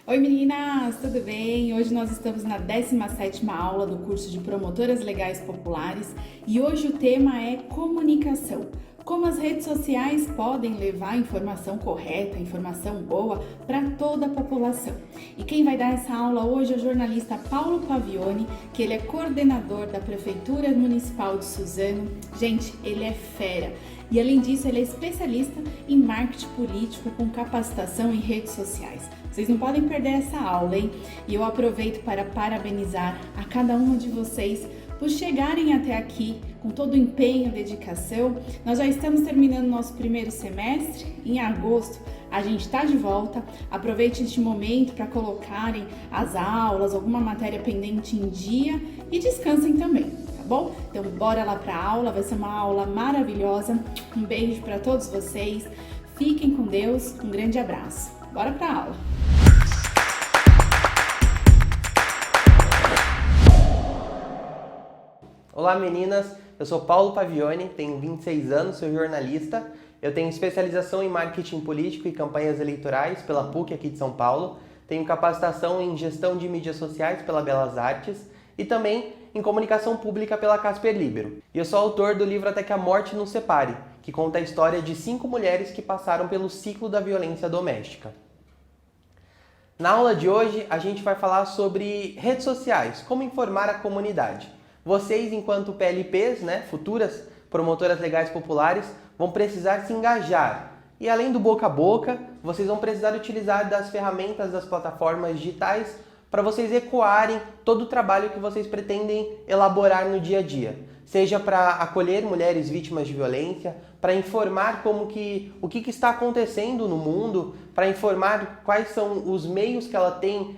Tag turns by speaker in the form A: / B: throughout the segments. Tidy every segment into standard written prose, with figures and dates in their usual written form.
A: Oi meninas, tudo bem? Hoje nós estamos na 17ª aula do curso de Promotoras Legais Populares e hoje o tema é comunicação. Como as redes sociais podem levar informação correta, informação boa para toda a população. E quem vai dar essa aula hoje é o jornalista Paulo Pavioni, que ele é coordenador da Prefeitura Municipal de Suzano. Gente, ele é fera. E além disso, ele é especialista em marketing político com capacitação em redes sociais. Vocês não podem perder essa aula, hein? E eu aproveito para parabenizar a cada uma de vocês por chegarem até aqui com todo o empenho e dedicação. Nós já estamos terminando nosso primeiro semestre. Em agosto a gente está de volta. Aproveite este momento para colocarem as aulas, alguma matéria pendente em dia e descansem também. Bom, então bora lá para a aula, vai ser uma aula maravilhosa. Um beijo para todos vocês, fiquem com Deus, um grande abraço. Bora para a aula.
B: Olá meninas, eu sou Paulo Pavioni, tenho 26 anos, sou jornalista. Eu tenho especialização em marketing político e campanhas eleitorais pela PUC aqui de São Paulo. Tenho capacitação em gestão de mídias sociais pela Belas Artes e também em comunicação pública pela Casper Libero. E eu sou autor do livro Até que a Morte Nos Separe, que conta a história de 5 mulheres que passaram pelo ciclo da violência doméstica. Na aula de hoje, a gente vai falar sobre redes sociais, como informar a comunidade. Vocês, enquanto PLPs, futuras promotoras legais populares, vão precisar se engajar. E além do boca a boca, vocês vão precisar utilizar das ferramentas das plataformas digitais para vocês ecoarem todo o trabalho que vocês pretendem elaborar no dia a dia. Seja para acolher mulheres vítimas de violência, para informar o que está acontecendo no mundo, para informar quais são os meios que ela tem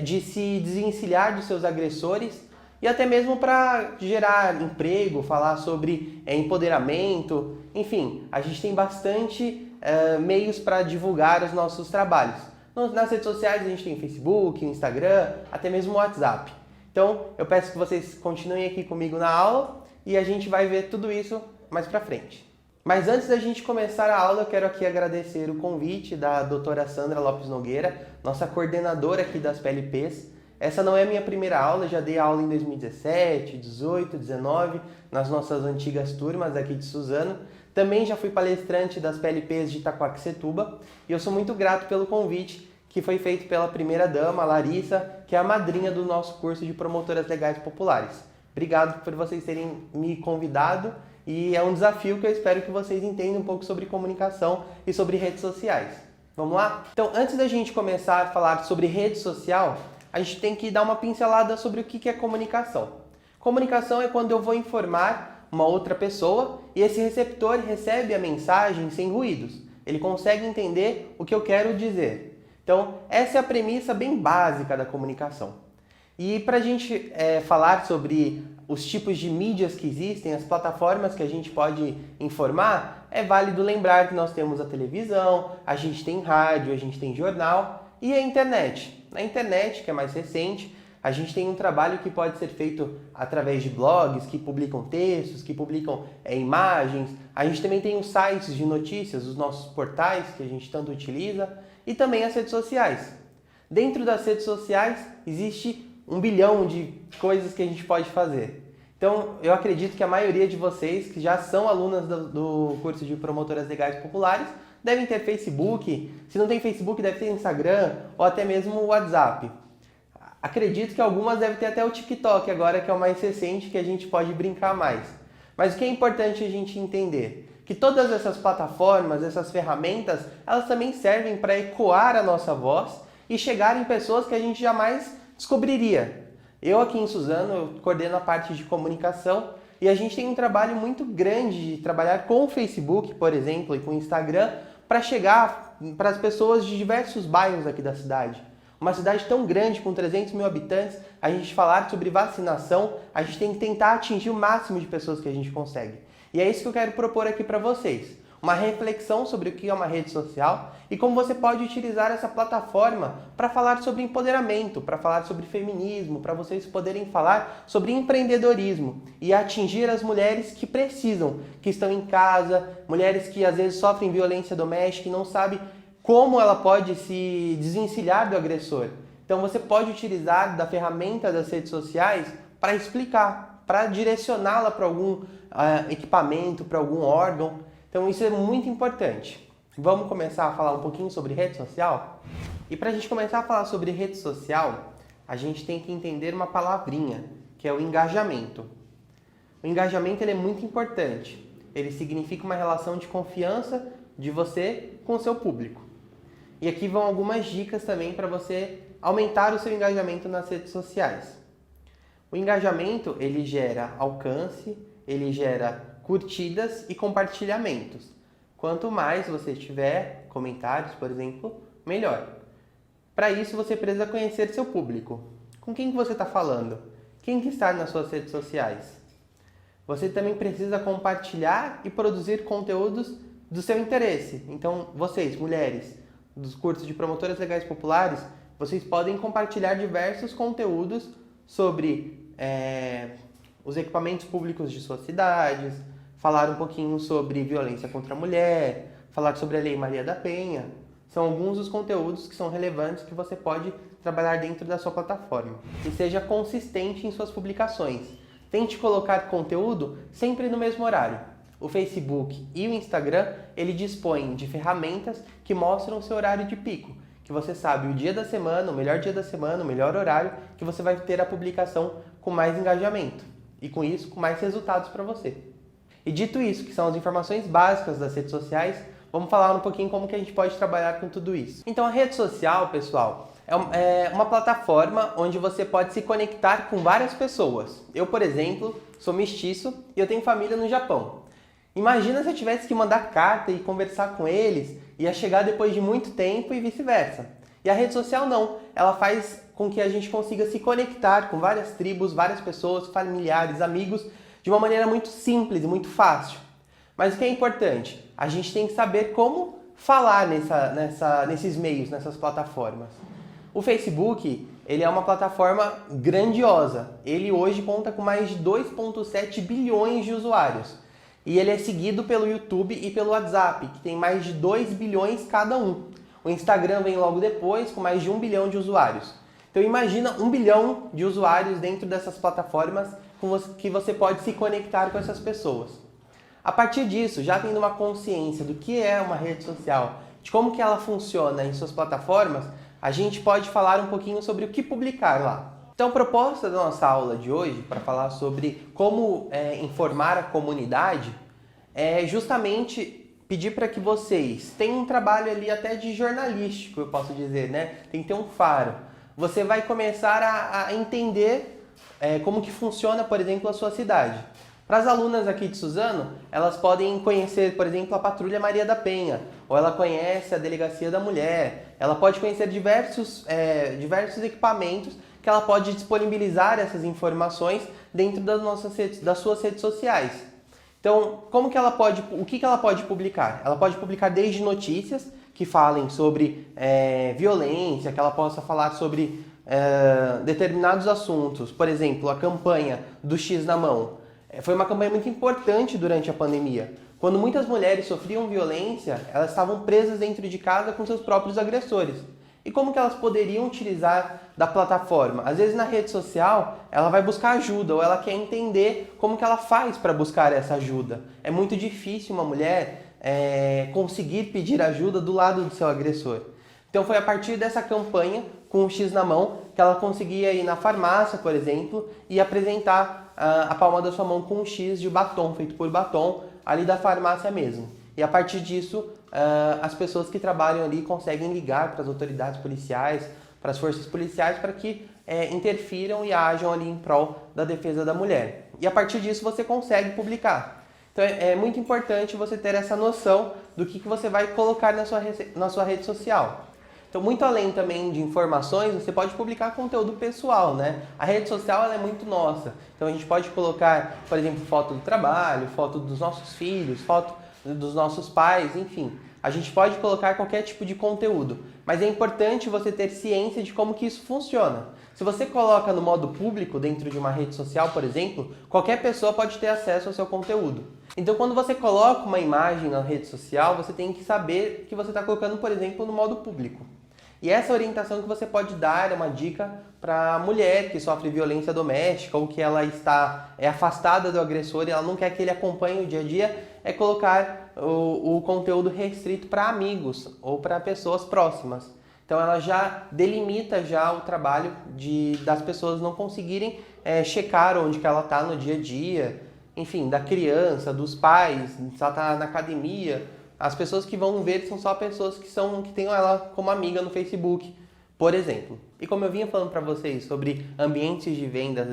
B: de se desvencilhar dos seus agressores e até mesmo para gerar emprego, falar sobre empoderamento. Enfim, a gente tem bastante meios para divulgar os nossos trabalhos. Nas redes sociais a gente tem Facebook, Instagram, até mesmo WhatsApp. Então eu peço que vocês continuem aqui comigo na aula e a gente vai ver tudo isso mais pra frente. Mas antes da gente começar a aula, eu quero aqui agradecer o convite da doutora Sandra Lopes Nogueira, nossa coordenadora aqui das PLPs. Essa não é a minha primeira aula, já dei aula em 2017, 18, 19, nas nossas antigas turmas aqui de Suzano. Também já fui palestrante das PLPs de Itaquaquecetuba e eu sou muito grato pelo convite que foi feito pela primeira-dama, Larissa, que é a madrinha do nosso curso de Promotoras Legais Populares. Obrigado por vocês terem me convidado e é um desafio que eu espero que vocês entendam um pouco sobre comunicação e sobre redes sociais. Vamos lá? Então, antes da gente começar a falar sobre rede social, a gente tem que dar uma pincelada sobre o que é comunicação. Comunicação é quando eu vou informar uma outra pessoa e esse receptor recebe a mensagem sem ruídos. Ele consegue entender o que eu quero dizer. Então, essa é a premissa bem básica da comunicação. E para a gente falar sobre os tipos de mídias que existem, as plataformas que a gente pode informar, é válido lembrar que nós temos a televisão, a gente tem rádio, a gente tem jornal e a internet. Na internet, que é mais recente, a gente tem um trabalho que pode ser feito através de blogs que publicam textos, que publicam imagens. A gente também tem os sites de notícias, os nossos portais que a gente tanto utiliza e também as redes sociais. Dentro das redes sociais existe 1 bilhão de coisas que a gente pode fazer. Então, eu acredito que a maioria de vocês que já são alunas do curso de Promotoras Legais Populares devem ter Facebook. Se não tem Facebook, deve ter Instagram ou até mesmo o WhatsApp. Acredito que algumas devem ter até o TikTok agora, que é o mais recente, que a gente pode brincar mais. Mas o que é importante a gente entender? Que todas essas plataformas, essas ferramentas, elas também servem para ecoar a nossa voz e chegar em pessoas que a gente jamais descobriria. Eu aqui em Suzano, eu coordeno a parte de comunicação e a gente tem um trabalho muito grande de trabalhar com o Facebook, por exemplo, e com o Instagram, para chegar para as pessoas de diversos bairros aqui da cidade. Uma cidade tão grande, com 300 mil habitantes, a gente falar sobre vacinação, a gente tem que tentar atingir o máximo de pessoas que a gente consegue. E é isso que eu quero propor aqui para vocês. Uma reflexão sobre o que é uma rede social e como você pode utilizar essa plataforma para falar sobre empoderamento, para falar sobre feminismo, para vocês poderem falar sobre empreendedorismo e atingir as mulheres que precisam, que estão em casa, mulheres que às vezes sofrem violência doméstica e não sabem como ela pode se desvencilhar do agressor. Então você pode utilizar da ferramenta das redes sociais para explicar, para direcioná-la para algum equipamento, para algum órgão. Então isso é muito importante. Vamos começar a falar um pouquinho sobre rede social? E para a gente começar a falar sobre rede social, a gente tem que entender uma palavrinha, que é o engajamento. O engajamento ele é muito importante. Ele significa uma relação de confiança de você com o seu público. E aqui vão algumas dicas também para você aumentar o seu engajamento nas redes sociais. O engajamento ele gera alcance, ele gera curtidas e compartilhamentos. Quanto mais você tiver comentários, por exemplo, melhor. Para isso você precisa conhecer seu público. Com quem que você está falando? Quem que está nas suas redes sociais? Você também precisa compartilhar e produzir conteúdos do seu interesse. Então, vocês, mulheres, dos cursos de promotoras legais populares, vocês podem compartilhar diversos conteúdos sobre os equipamentos públicos de suas cidades, falar um pouquinho sobre violência contra a mulher, falar sobre a Lei Maria da Penha. São alguns dos conteúdos que são relevantes que você pode trabalhar dentro da sua plataforma. E seja consistente em suas publicações. Tente colocar conteúdo sempre no mesmo horário. O Facebook e o Instagram, ele dispõem de ferramentas que mostram o seu horário de pico, que você sabe o dia da semana, o melhor dia da semana, o melhor horário que você vai ter a publicação com mais engajamento e com isso com mais resultados para você. E dito isso, que são as informações básicas das redes sociais, vamos falar um pouquinho como que a gente pode trabalhar com tudo isso. Então a rede social, pessoal, é uma plataforma onde você pode se conectar com várias pessoas. Eu, por exemplo, sou mestiço e eu tenho família no Japão. Imagina se eu tivesse que mandar carta e conversar com eles, ia chegar depois de muito tempo e vice-versa. E a rede social não, ela faz com que a gente consiga se conectar com várias tribos, várias pessoas, familiares, amigos, de uma maneira muito simples e muito fácil. Mas o que é importante? A gente tem que saber como falar nesses meios, nessas plataformas. O Facebook, ele é uma plataforma grandiosa. Ele hoje conta com mais de 2,7 bilhões de usuários. E ele é seguido pelo YouTube e pelo WhatsApp, que tem mais de 2 bilhões cada um. O Instagram vem logo depois, com mais de 1 bilhão de usuários. Então imagina 1 bilhão de usuários dentro dessas plataformas que você pode se conectar com essas pessoas. A partir disso, já tendo uma consciência do que é uma rede social, de como que ela funciona em suas plataformas, a gente pode falar um pouquinho sobre o que publicar lá. Então, a proposta da nossa aula de hoje, para falar sobre como informar a comunidade, é justamente pedir para que vocês tenham um trabalho ali até de jornalístico, eu posso dizer, né? Tem que ter um faro. Você vai começar a entender como que funciona, por exemplo, a sua cidade. Para as alunas aqui de Suzano, elas podem conhecer, por exemplo, a Patrulha Maria da Penha, ou ela conhece a Delegacia da Mulher, ela pode conhecer diversos equipamentos que ela pode disponibilizar essas informações dentro das suas redes sociais. Então, o que ela pode publicar? Ela pode publicar desde notícias que falem sobre violência, que ela possa falar sobre determinados assuntos. Por exemplo, a campanha do X na mão. Foi uma campanha muito importante durante a pandemia. Quando muitas mulheres sofriam violência, elas estavam presas dentro de casa com seus próprios agressores. E como que elas poderiam utilizar da plataforma? Às vezes na rede social, ela vai buscar ajuda ou ela quer entender como que ela faz para buscar essa ajuda. É muito difícil uma mulher conseguir pedir ajuda do lado do seu agressor. Então foi a partir dessa campanha, com o X na mão, que ela conseguia ir na farmácia, por exemplo, e apresentar a palma da sua mão com um X de batom, feito por batom, ali da farmácia mesmo. E a partir disso, as pessoas que trabalham ali conseguem ligar para as autoridades policiais, para as forças policiais, para que interfiram e ajam ali em prol da defesa da mulher. E a partir disso você consegue publicar. Então é muito importante você ter essa noção do que você vai colocar na sua rede social. Então, muito além também de informações, você pode publicar conteúdo pessoal, né? A rede social ela é muito nossa. Então, a gente pode colocar, por exemplo, foto do trabalho, foto dos nossos filhos, foto dos nossos pais, enfim. A gente pode colocar qualquer tipo de conteúdo, mas é importante você ter ciência de como que isso funciona. Se você coloca no modo público dentro de uma rede social, por exemplo, qualquer pessoa pode ter acesso ao seu conteúdo. Então, quando você coloca uma imagem na rede social, você tem que saber que você está colocando, por exemplo, no modo público. E essa orientação que você pode dar é uma dica para a mulher que sofre violência doméstica ou que ela está afastada do agressor e ela não quer que ele acompanhe o dia a dia, é colocar o conteúdo restrito para amigos ou para pessoas próximas. Então ela já delimita já o trabalho das pessoas não conseguirem checar onde que ela está no dia a dia, enfim, da criança, dos pais, se ela está na academia. As pessoas que vão ver são só pessoas que têm ela como amiga no Facebook, por exemplo. E como eu vinha falando para vocês sobre ambientes de vendas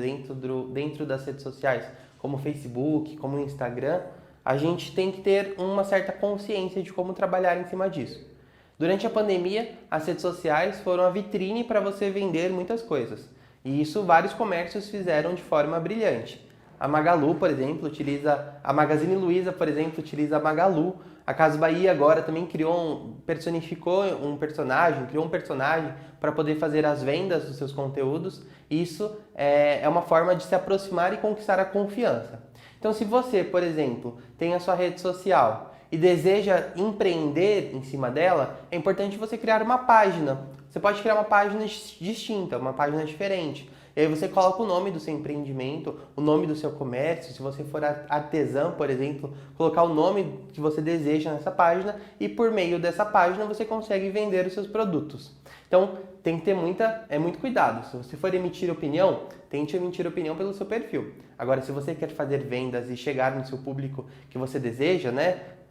B: dentro das redes sociais, como o Facebook, como o Instagram, a gente tem que ter uma certa consciência de como trabalhar em cima disso. Durante a pandemia, as redes sociais foram a vitrine para você vender muitas coisas. E isso vários comércios fizeram de forma brilhante. A Magalu, por exemplo, a Magazine Luiza, por exemplo, utiliza a Magalu. A Casas Bahia agora também criou um personagem para poder fazer as vendas dos seus conteúdos. Isso é uma forma de se aproximar e conquistar a confiança. Então, se você, por exemplo, tem a sua rede social e deseja empreender em cima dela, é importante você criar uma página. Você pode criar uma página distinta, uma página diferente. E aí você coloca o nome do seu empreendimento, o nome do seu comércio. Se você for artesã, por exemplo, colocar o nome que você deseja nessa página e por meio dessa página você consegue vender os seus produtos. Então tem que ter muito cuidado. Se você for emitir opinião, tente emitir opinião pelo seu perfil. Agora, se você quer fazer vendas e chegar no seu público que você deseja,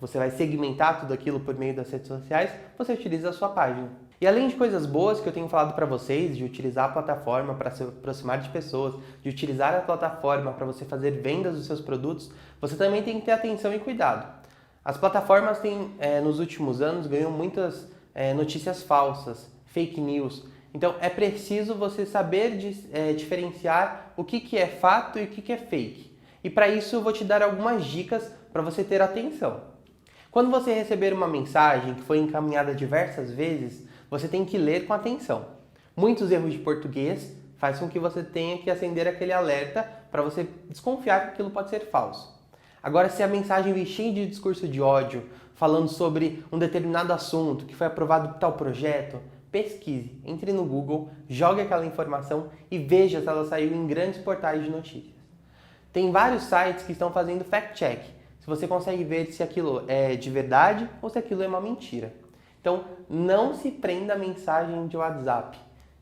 B: você vai segmentar tudo aquilo por meio das redes sociais, você utiliza a sua página. E além de coisas boas que eu tenho falado para vocês, de utilizar a plataforma para se aproximar de pessoas, de utilizar a plataforma para você fazer vendas dos seus produtos, você também tem que ter atenção e cuidado. As plataformas têm, nos últimos anos, ganham muitas notícias falsas, fake news. Então é preciso você saber diferenciar o que é fato e o que é fake. E para isso eu vou te dar algumas dicas para você ter atenção. Quando você receber uma mensagem que foi encaminhada diversas vezes, você tem que ler com atenção. Muitos erros de português fazem com que você tenha que acender aquele alerta para você desconfiar que aquilo pode ser falso. Agora, se a mensagem vem cheia de discurso de ódio, falando sobre um determinado assunto, que foi aprovado tal projeto, pesquise, entre no Google, jogue aquela informação e veja se ela saiu em grandes portais de notícias. Tem vários sites que estão fazendo fact-check. Se você consegue ver se aquilo é de verdade ou se aquilo é uma mentira. Então, não se prenda a mensagem de WhatsApp.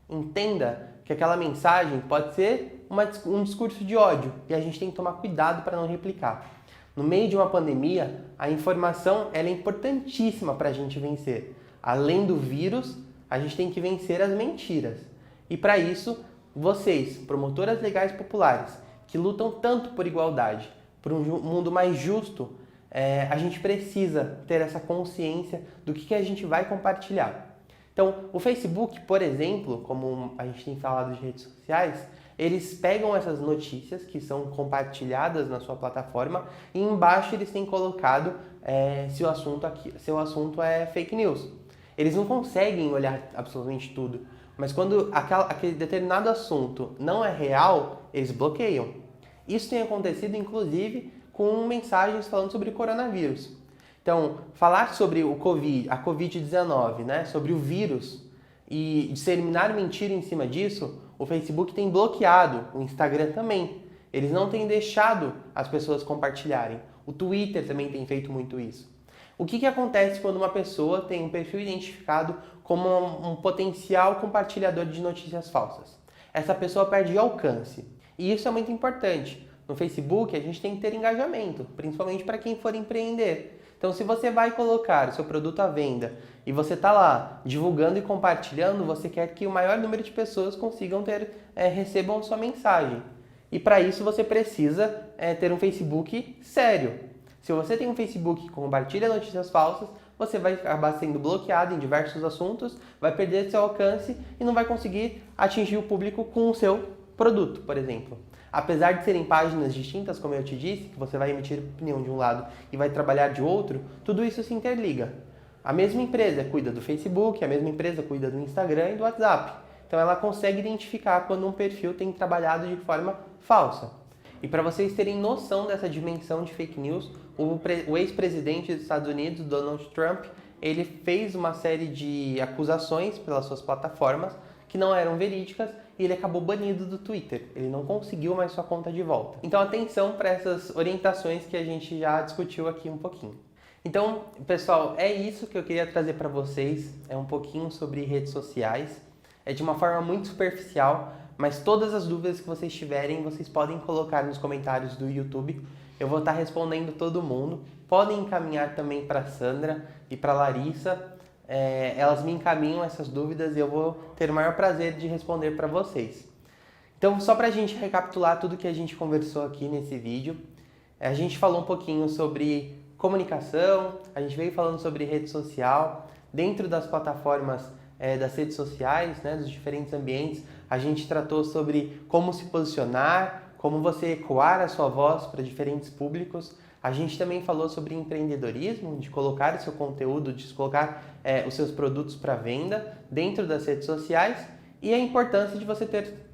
B: Entenda que aquela mensagem pode ser um discurso de ódio e a gente tem que tomar cuidado para não replicar. No meio de uma pandemia, a informação é importantíssima para a gente vencer. Além do vírus, a gente tem que vencer as mentiras. E para isso, vocês, promotoras legais populares, que lutam tanto por igualdade, por um mundo mais justo, a gente precisa ter essa consciência do que a gente vai compartilhar. Então, o Facebook, por exemplo, como a gente tem falado de redes sociais, eles pegam essas notícias que são compartilhadas na sua plataforma e embaixo eles têm colocado se o assunto é fake news. Eles não conseguem olhar absolutamente tudo, mas quando aquele determinado assunto não é real, eles bloqueiam. Isso tem acontecido, inclusive, com mensagens falando sobre o coronavírus. Então, falar sobre a Covid-19, sobre o vírus e disseminar mentira em cima disso, o Facebook tem bloqueado, o Instagram também. Eles não têm deixado as pessoas compartilharem. O Twitter também tem feito muito isso. O que acontece quando uma pessoa tem um perfil identificado como um potencial compartilhador de notícias falsas? Essa pessoa perde alcance. E isso é muito importante. No Facebook, a gente tem que ter engajamento, principalmente para quem for empreender. Então, se você vai colocar o seu produto à venda e você está lá divulgando e compartilhando, você quer que o maior número de pessoas recebam a sua mensagem. E para isso, você precisa ter um Facebook sério. Se você tem um Facebook que compartilha notícias falsas, você vai acabar sendo bloqueado em diversos assuntos, vai perder seu alcance e não vai conseguir atingir o público com o seu produto, por exemplo. Apesar de serem páginas distintas, como eu te disse, que você vai emitir opinião de um lado e vai trabalhar de outro, tudo isso se interliga. A mesma empresa cuida do Facebook, a mesma empresa cuida do Instagram e do WhatsApp. Então ela consegue identificar quando um perfil tem trabalhado de forma falsa. E para vocês terem noção dessa dimensão de fake news, o ex-presidente dos Estados Unidos, Donald Trump, ele fez uma série de acusações pelas suas plataformas que não eram verídicas e ele acabou banido do Twitter. Ele não conseguiu mais sua conta de volta. Então atenção para essas orientações que a gente já discutiu aqui um pouquinho. Então, pessoal, é isso que eu queria trazer para vocês. É um pouquinho sobre redes sociais. É de uma forma muito superficial, mas todas as dúvidas que vocês tiverem, vocês podem colocar nos comentários do YouTube. Eu vou estar respondendo todo mundo. Podem encaminhar também para a Sandra e para a Larissa. Elas me encaminham essas dúvidas e eu vou ter o maior prazer de responder para vocês. Então, só para a gente recapitular tudo que a gente conversou aqui nesse vídeo, a gente falou um pouquinho sobre comunicação, a gente veio falando sobre rede social, dentro das plataformas das redes sociais, né, dos diferentes ambientes, a gente tratou sobre como se posicionar, como você ecoar a sua voz para diferentes públicos. A gente também falou sobre empreendedorismo, de colocar o seu conteúdo, de colocar os seus produtos para venda dentro das redes sociais e a importância de você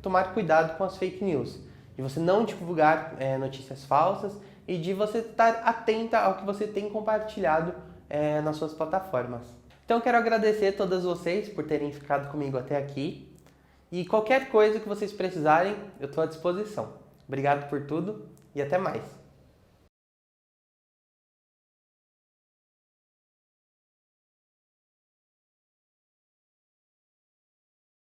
B: tomar cuidado com as fake news, de você não divulgar notícias falsas e de você estar atenta ao que você tem compartilhado nas suas plataformas. Então eu quero agradecer a todas vocês por terem ficado comigo até aqui e qualquer coisa que vocês precisarem, eu estou à disposição. Obrigado por tudo e até mais!